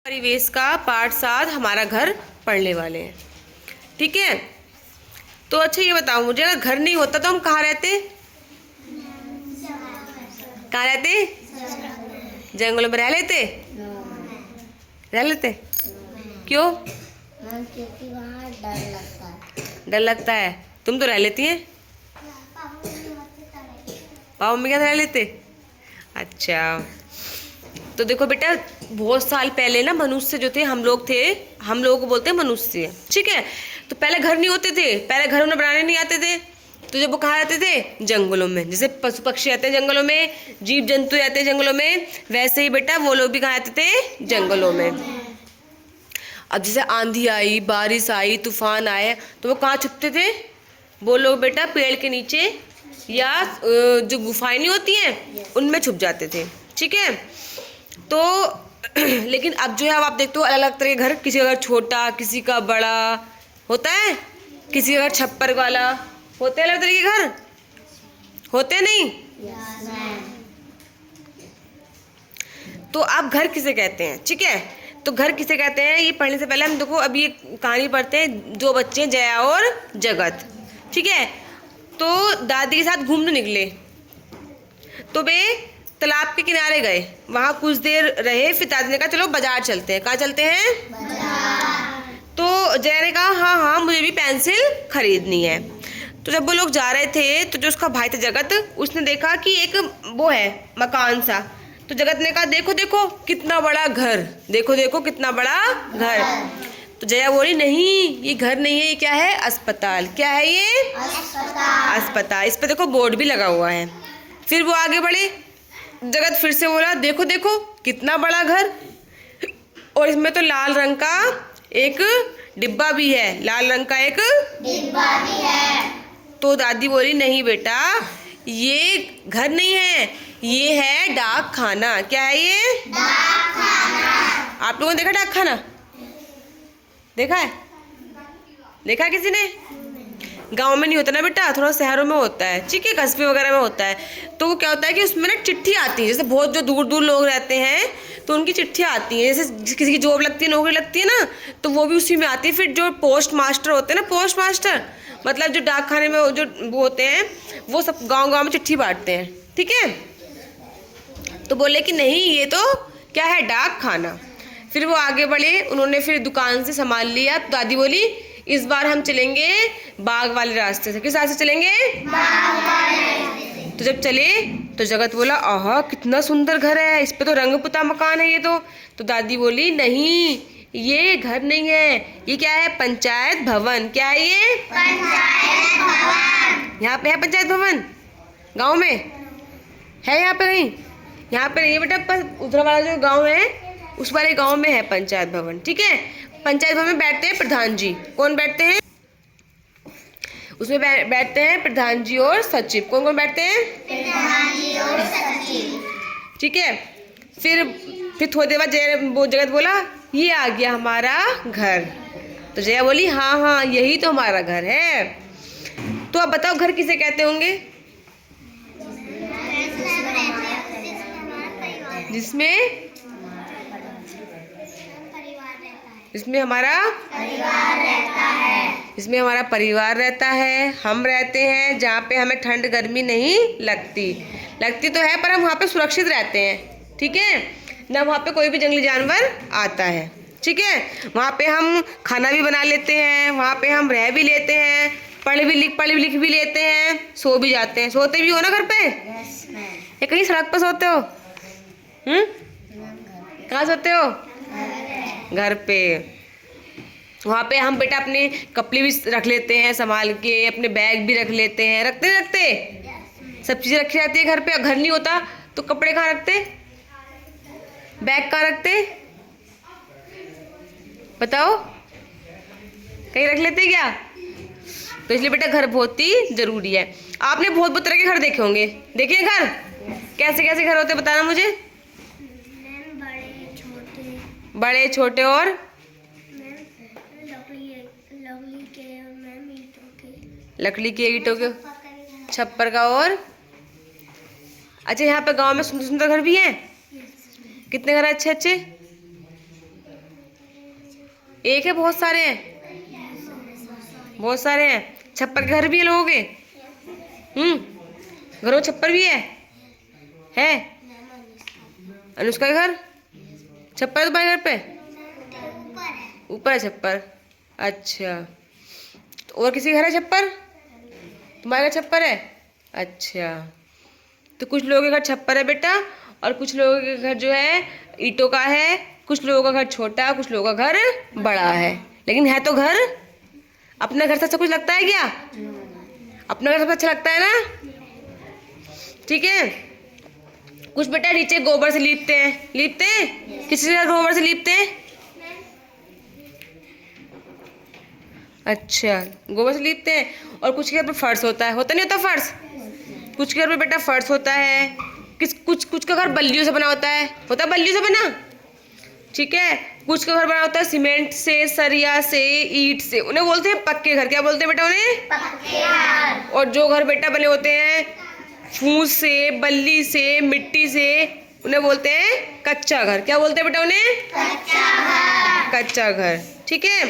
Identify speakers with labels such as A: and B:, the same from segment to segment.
A: परिवेश का पाठ 7 हमारा घर पढ़ने वाले हैं। ठीक है, तो अच्छा ये बताओ मुझे, अगर घर नहीं होता तो हम कहाँ रहते? कहाँ रहते? जंगलों में रह लेते? रह लेते? क्यों?
B: क्योंकि वहाँ डर लगता है।
A: डर लगता है। तुम तो रह लेती हैं। पापा मम्मी क्या रह लेते? अच्छा, तो देखो बेटा, बहुत साल पहले ना मनुष्य जो थे, हम लोग थे, हम लोगों को बोलते हैं मनुष्य। ठीक है, तो पहले घर नहीं होते थे, पहले घर उन्हें बनाने नहीं आते थे, तो जब वो कहाँ रहते थे? जंगलों में। जैसे पशु पक्षी रहते हैं जंगलों में, जीव जंतु रहते हैं जंगलों में, वैसे ही बेटा वो लोग भी कहाँ रहते थे? जंगलों में। अब जैसे आंधी आई, बारिश आई, तूफान आए, तो वो कहाँ छुपते थे? वो लोग बेटा पेड़ के नीचे या जो गुफाएं नहीं होती हैं उनमें छुप जाते थे। ठीक है, तो लेकिन अब जो है अब आप देखते हो अलग अलग तरह के घर, किसी का घर छोटा, किसी का बड़ा होता है, किसी का घर छप्पर वाला होते हैं, अलग तरह के घर होते हैं नहीं? तो आप घर किसे कहते हैं? ठीक है, तो घर किसे कहते हैं ये पढ़ने से पहले हम देखो अभी ये कहानी पढ़ते हैं। दो बच्चे, जया और जगत। ठीक है, तो दादी के साथ घूमने निकले, तो वे तालाब के किनारे गए, वहां कुछ देर रहे, फिर दादी ने कहा चलो बाजार चलते हैं। कहाँ चलते हैं? बाजार। तो जया ने कहा हाँ हाँ मुझे भी पेंसिल खरीदनी है। तो जब वो लोग जा रहे थे तो जो उसका भाई था जगत, उसने देखा कि एक वो है मकान सा। तो जगत ने कहा देखो देखो कितना बड़ा घर, देखो देखो कितना बड़ा घर। तो जया बोली नहीं ये घर नहीं है, ये क्या है? अस्पताल। क्या है ये? अस्पताल। अस्पताल। इस पे देखो बोर्ड भी लगा हुआ है। फिर वो आगे बढ़े, जगत फिर से बोला देखो देखो कितना बड़ा घर, और इसमें तो लाल रंग का एक डिब्बा भी है, लाल रंग का एक डिब्बा भी है। तो दादी बोली नहीं बेटा ये घर नहीं है, ये है डाक खाना। क्या है ये? डाक खाना। आप लोगों ने देखा डाक खाना? देखा है? देखा है किसी ने? गांव में नहीं होता ना बेटा, थोड़ा शहरों में होता है। ठीक है, कस्बे वगैरह में होता है। तो वो क्या होता है कि उसमें ना चिट्ठी आती है, जैसे बहुत जो दूर दूर लोग रहते हैं तो उनकी चिट्ठियाँ आती हैं, जैसे किसी की जॉब लगती है, नौकरी लगती है ना, तो वो भी उसी में आती है। फिर जो पोस्ट मास्टर होते हैं ना, पोस्ट मास्टर मतलब जो डाक खाने में जो वो होते हैं, वो सब गाँव गाँव में चिट्ठी बांटते हैं। ठीक है, तो बोले कि नहीं ये तो क्या है? डाक खाना। फिर वो आगे बढ़े, उन्होंने फिर दुकान से सामान लिया। तो दादी बोली इस बार हम चलेंगे बाग वाले रास्ते से। किस रास्ते चलेंगे? बाग वाले रास्ते से। तो जब चले तो जगत बोला आहा कितना सुंदर घर है, इस पे तो रंग पुता मकान है ये तो दादी बोली नहीं ये घर नहीं है, ये क्या है? पंचायत भवन। क्या है ये? पंचायत भवन। यहाँ पे है पंचायत भवन? गाँव में है? यहाँ पे नहीं? यहाँ पे नहीं है बेटा, पर उधर वाला जो गांव है उस वाले गांव में है पंचायत भवन। ठीक है, पंचायत भवन में बैठते हैं प्रधान जी। कौन बैठते हैं उसमें? बैठते हैं प्रधान जी और सचिव। कौन कौन बैठते हैं? प्रधान जी और सचिव। ठीक है, फिर थोड़ी देर बाद जगत बोला ये आ गया हमारा घर। तो जया बोली हाँ हाँ यही तो हमारा घर है। तो अब बताओ घर किसे कहते होंगे? जिसमें हमारा परिवार रहता है, इसमें हमारा परिवार रहता है, हम रहते हैं जहाँ पे हमें ठंड गर्मी नहीं लगती तो है, पर हम वहाँ पे सुरक्षित रहते हैं। ठीक है ना, वहाँ पे कोई भी जंगली जानवर आता है। ठीक है, वहाँ पे हम खाना भी बना लेते हैं, वहाँ पे हम रह भी लेते हैं, पढ़ लिख भी लेते हैं, सो भी जाते हैं। सोते भी हो ना घर पे? या कहीं सड़क पर सोते हो? कहाँ सोते हो? घर पे। वहाँ पे हम बेटा अपने कपड़े भी रख लेते हैं संभाल के, अपने बैग भी रख लेते हैं। रखते सब चीज़ें रखी रहती है घर पे। घर नहीं होता तो कपड़े कहाँ रखते, बैग कहाँ रखते बताओ? कहीं रख लेते क्या? तो इसलिए बेटा घर बहुत ही जरूरी है। आपने बहुत तरह के घर देखे होंगे, देखे घर? कैसे कैसे घर होते बताना मुझे। बड़े छोटे और लकड़ी के, ईंटों के, छप्पर का। और अच्छा यहाँ पे गांव में सुंदर सुंदर घर भी हैं? कितने घर हैं अच्छे अच्छे? एक है, बहुत सारे हैं? बहुत सारे हैं। छप्पर के घर भी है लोगों के? घरों में छप्पर भी है? अनुष्का के घर छप्पर है तुम्हारे घर पे? ऊपर है छप्पर। अच्छा, तो और किसी के घर है छप्पर? तुम्हारे घर छप्पर है? अच्छा, तो कुछ लोगों के घर छप्पर है बेटा, और कुछ लोगों के घर जो है ईंटों का है, कुछ लोगों का घर छोटा, कुछ लोगों का घर बड़ा है, लेकिन है तो घर। अपना घर सबसे कुछ लगता है क्या? अपना घर सबसे अच्छा लगता है ना? ठीक है। कुछ बेटा नीचे गोबर से लीपते हैं। किसी के घर गोबर से लीपते हैं? अच्छा, गोबर से लीपते हैं। और कुछ के घर पे फर्श होता है, होता नहीं होता फर्श? कुछ के घर पे बेटा फर्श होता है। कुछ का घर बल्लियों से बना होता है, होता है बल्लियों से बना? ठीक है। कुछ का घर बना होता है सीमेंट से, सरिया से, ईंट से, उन्हें बोलते हैं पक्के घर। क्या बोलते हैं बेटा उन्हें? पक्के घर। और जो घर बेटा बने होते हैं फूस से, बल्ली से, मिट्टी से, उन्हें बोलते हैं कच्चा घर। क्या बोलते हैं बेटा उन्हें? कच्चा घर। ठीक है।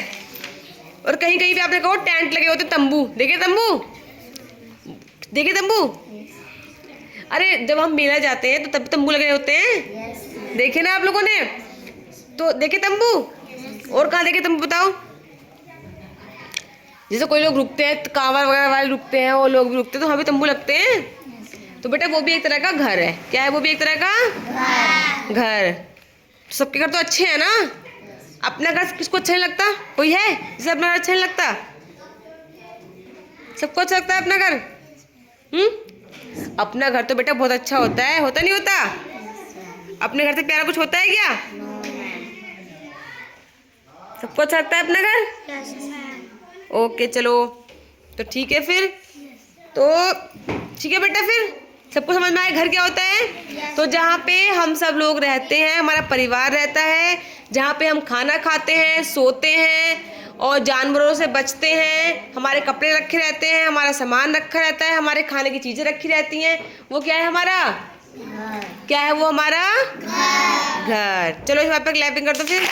A: और कहीं कहीं पे आपने कहो टेंट लगे होते, तंबू देखे? तंबू अरे जब हम मेला जाते हैं तो तब तंबू लगे होते हैं, देखे ना आप लोगों ने? तो देखे तंबू? और कहाँ देखे तंबू बताओ? जैसे कोई लोग रुकते हैं, कांवड़ वगैरह वाले रुकते हैं, वो लोग भी रुकते हैं, तो वहाँ भी तंबू लगते हैं। तो बेटा वो भी एक तरह का घर है। क्या है? वो भी एक तरह का घर। सबके घर तो अच्छे हैं ना? अपना घर किसको अच्छा नहीं लगता? कोई है जिसे अपना घर अच्छा नहीं लगता? सबको अच्छा लगता है अपना घर। अपना घर तो बेटा बहुत अच्छा होता है, होता नहीं होता? अपने घर से प्यारा कुछ होता है क्या? सबको अच्छा लगता है अपना घर? ओके चलो, तो ठीक है फिर। तो ठीक है बेटा, फिर सबको समझ में आया घर क्या होता है? तो जहाँ पे हम सब लोग रहते हैं, हमारा परिवार रहता है, जहाँ पे हम खाना खाते हैं, सोते हैं और जानवरों से बचते हैं, हमारे कपड़े रखे रहते हैं, हमारा सामान रखा रहता है, हमारे खाने की चीज़ें रखी रहती हैं, वो क्या है? हमारा क्या है? वो हमारा घर। चलो इस बात पर क्लैपिंग कर दो फिर।